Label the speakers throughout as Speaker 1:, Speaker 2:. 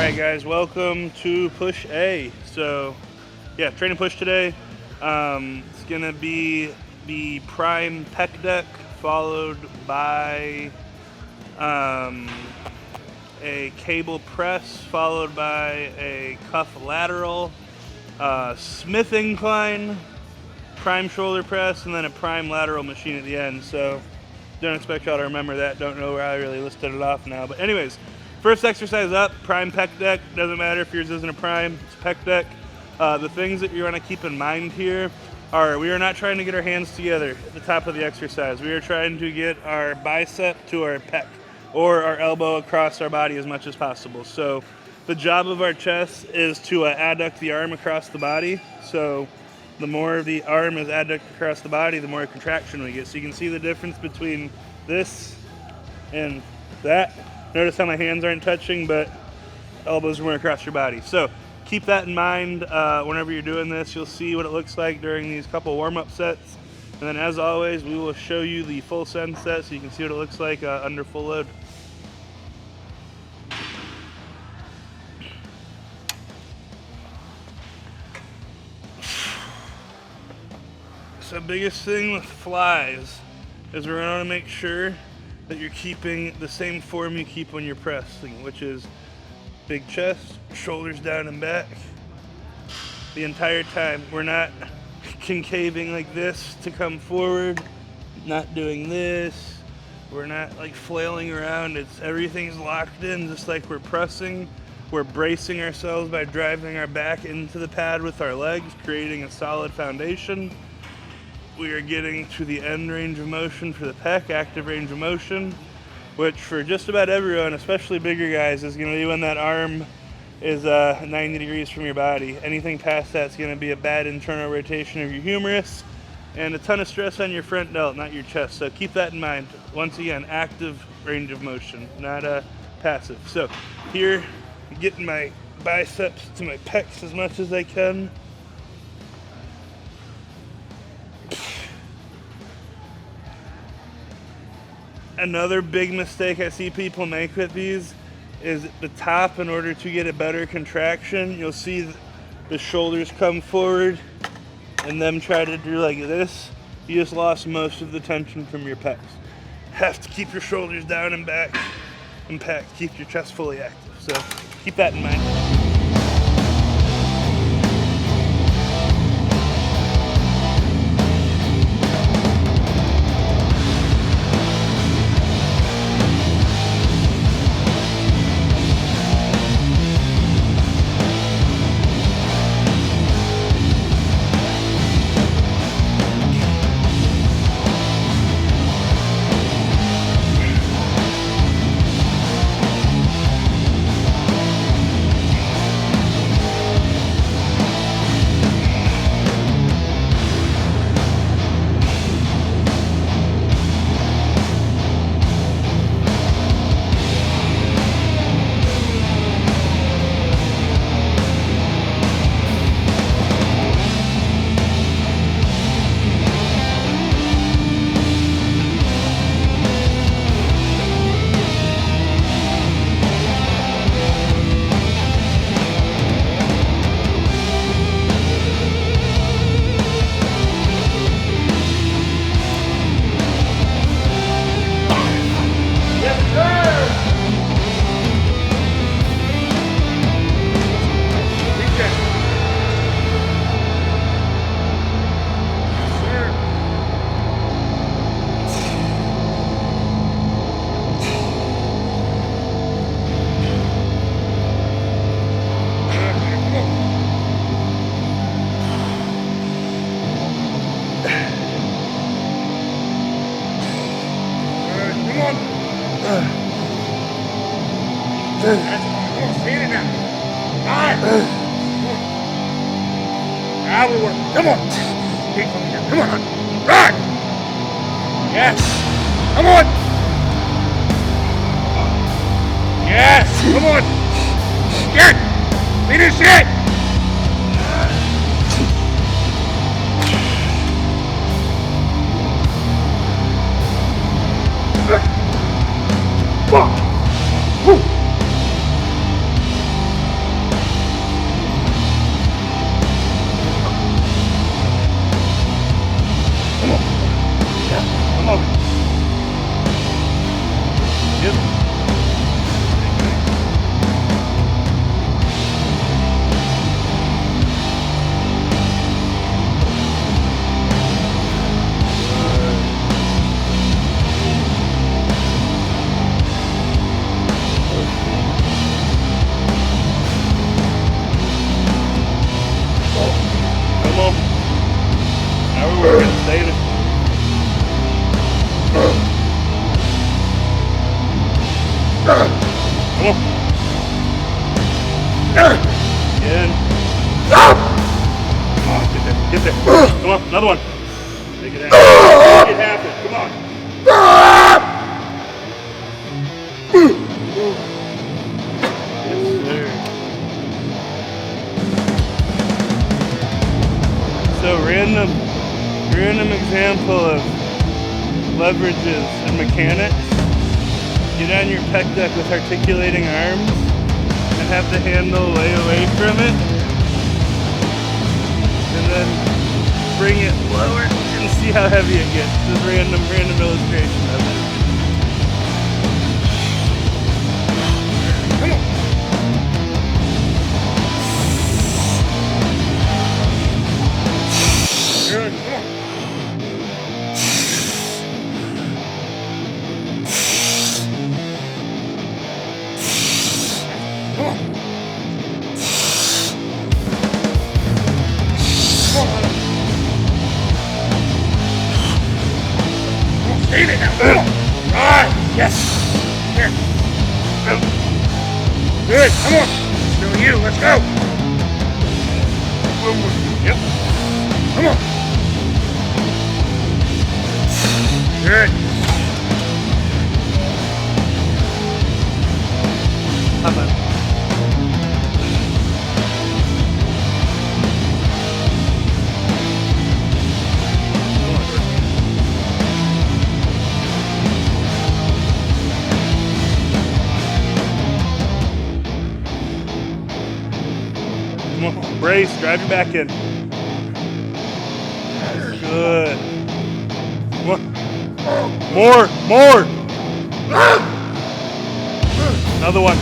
Speaker 1: Alright guys, welcome to Push A. So, yeah, training push today. It's going to be the prime pec deck followed by a cable press followed by a cuff lateral, Smith incline, prime shoulder press, and then a prime lateral machine at the end. So, don't expect y'all to remember that. Don't know where I really listed it off now. But anyways, first exercise up, prime pec deck. Doesn't matter if yours isn't a prime, it's a pec deck. The things that you want to keep in mind here are we are not trying to get our hands together at the top of the exercise. We are trying to get our bicep to our pec or our elbow across our body as much as possible. So the job of our chest is to adduct the arm across the body. So the more the arm is adducted across the body, the more contraction we get. So you can see the difference between this and that. Notice how my hands aren't touching, but elbows are more across your body. So keep that in mind whenever you're doing this. You'll see what it looks like during these couple warm-up sets. And then as always, we will show you the full send set so you can see what it looks like under full load. So biggest thing with flies is we're going to make sure that you're keeping the same form you keep when you're pressing, which is big chest, shoulders down and back the entire time. We're not concaving like this to come forward, not doing this. We're not like flailing around. Everything's locked in just like we're pressing. We're bracing ourselves by driving our back into the pad with our legs, creating a solid foundation. We are getting to the end range of motion for the pec, active range of motion, which for just about everyone, especially bigger guys, is going to be when that arm is 90 degrees from your body. Anything past that is going to be a bad internal rotation of your humerus and a ton of stress on your front delt, not your chest. So keep that in mind. Once again, active range of motion, not passive. So here, getting my biceps to my pecs as much as I can. Another big mistake I see people make with these is at the top, in order to get a better contraction, you'll see the shoulders come forward and them try to do like this. You just lost most of the tension from your pecs. Have to keep your shoulders down and back and packed. Keep your chest fully active. So keep that in mind.
Speaker 2: Now we work. Come on. Keep from here. Come on. Right. Yes. Come on. Yes. Come on. Get. Finish it.
Speaker 1: Again. Come on, get there. Come on, another one. Make it happen. Make it happen. Come on. Yes, sir. So random example of leverages and mechanics. Get on your pec deck with articulating arms and have the handle lay away from it. And then bring it lower and see how heavy it gets. Just random illustration of it.
Speaker 2: Come on. Good. Come on. Come on. Stay there now. Come on. Alright. Yes. Here. Good. Come on. Still you. Let's go. Yep. Come on. Good.
Speaker 1: High five. Come on, brace, drive your back in. Good. Come on. More. Another one.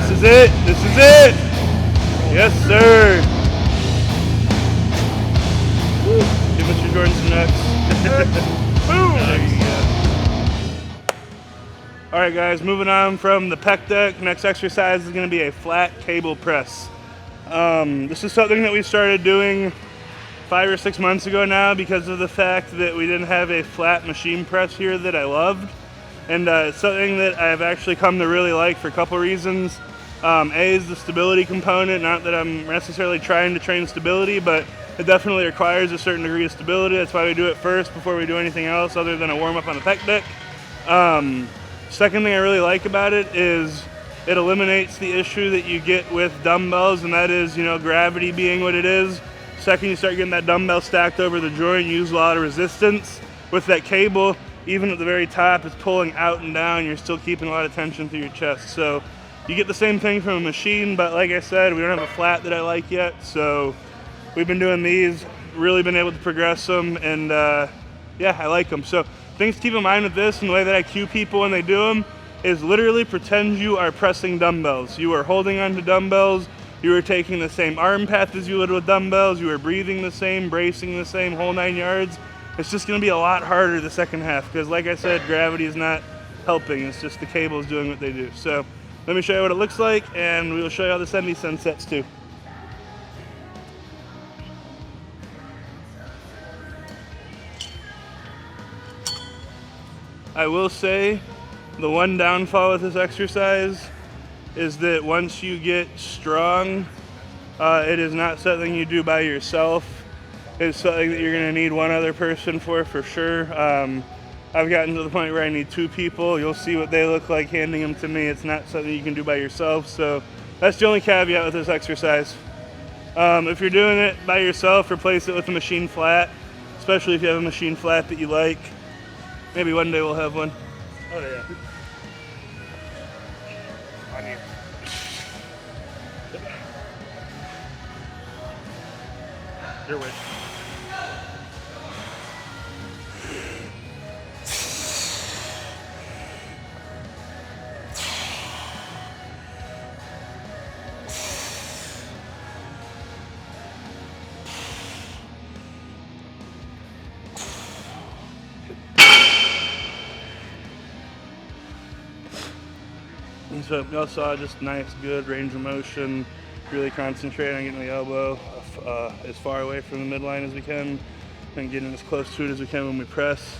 Speaker 1: This is it. Yes, sir. Woo. Give Mr. Jordan some nuts. Boom. There you go. All right, guys, moving on from the pec deck. Next exercise is going to be a flat cable press. This is something that we started doing 5 or 6 months ago now because of the fact that we didn't have a flat machine press here that I loved. And it's something that I've actually come to really like for a couple reasons. A is the stability component, not that I'm necessarily trying to train stability, but it definitely requires a certain degree of stability. That's why we do it first before we do anything else other than a warm-up on the pec deck. Second thing I really like about it is it eliminates the issue that you get with dumbbells, and that is, gravity being what it is. Second, you start getting that dumbbell stacked over the joint, you use a lot of resistance. With that cable, even at the very top, it's pulling out and down. You're still keeping a lot of tension through your chest. So you get the same thing from a machine, but like I said, we don't have a flat that I like yet. So we've been doing these, really been able to progress them, and yeah, I like them. So things to keep in mind with this and the way that I cue people when they do them is literally pretend you are pressing dumbbells. You are holding onto dumbbells. You are taking the same arm path as you would with dumbbells. You are breathing the same, bracing the same, whole 9 yards. It's just going to be a lot harder the second half because, like I said, gravity is not helping. It's just the cables doing what they do. So let me show you what it looks like, and we will show you how the semi-sun sets too. I will say the one downfall with this exercise is that once you get strong, it is not something you do by yourself. It's something that you're going to need one other person for sure. I've gotten to the point where I need 2 people. You'll see what they look like handing them to me. It's not something you can do by yourself. So that's the only caveat with this exercise. If you're doing it by yourself, replace it with a machine flat, especially if you have a machine flat that you like. Maybe one day we'll have one. Oh yeah. On you. Your way. And so y'all saw just nice, good range of motion, really concentrating on getting the elbow as far away from the midline as we can and getting as close to it as we can when we press.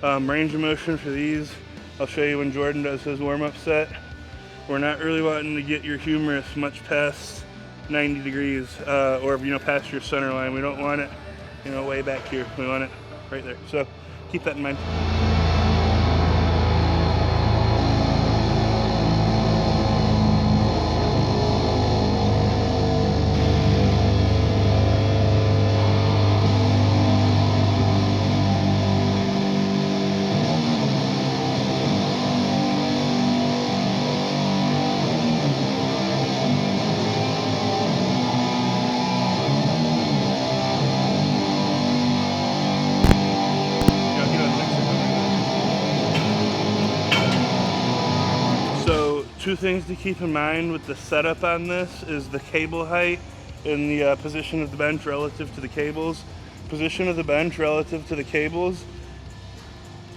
Speaker 1: Range of motion for these, I'll show you when Jordan does his warm-up set. We're not really wanting to get your humerus much past 90 degrees or past your center line. We don't want it way back here. We want it right there. So keep that in mind. Two things to keep in mind with the setup on this is the cable height and the position of the bench relative to the cables. Position of the bench relative to the cables,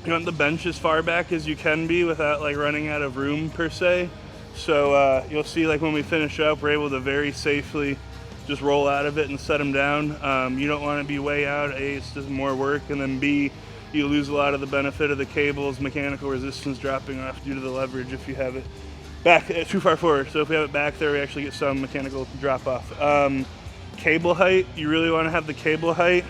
Speaker 1: you want the bench as far back as you can be without like running out of room per se. So you'll see like when we finish up, we're able to very safely just roll out of it and set them down. You don't want to be way out. A, it's just more work, and then B, you lose a lot of the benefit of the cables, mechanical resistance dropping off due to the leverage if you have it back too far forward. So if we have it back there, we actually get some mechanical drop off. Cable height, you really want to have the cable height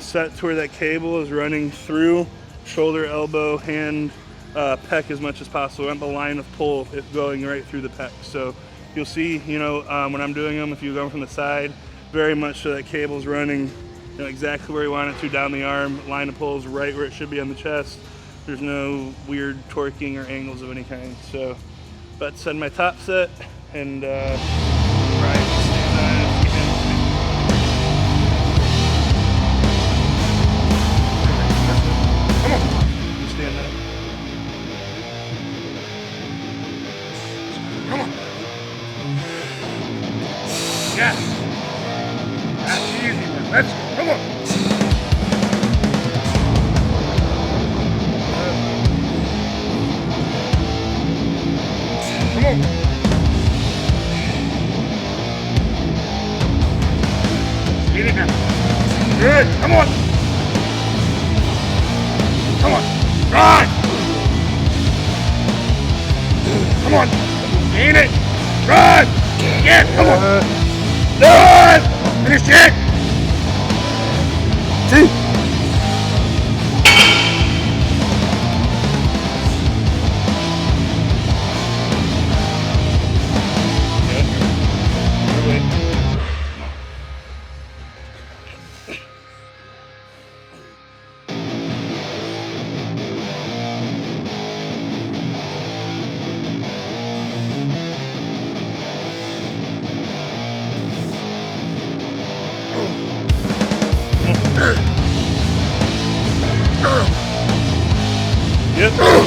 Speaker 1: set to where that cable is running through shoulder, elbow, hand, pec as much as possible. We want the line of pull going right through the pec. So you'll see, when I'm doing them, if you go from the side, very much so that cable's running exactly where you want it to down the arm. Line of pull is right where it should be on the chest. There's no weird torquing or angles of any kind. So about to send my top set and Brian can stand on it if he can.
Speaker 2: Come on.
Speaker 1: You stand up.
Speaker 2: Come on. Yes. That's easy, man. Let's go. Come on. Come on. Get it now. Good. Come on. Come on. Run. Come on. Gain it. Run. Yeah, come on. Run. Finish it.
Speaker 1: Two. Yep.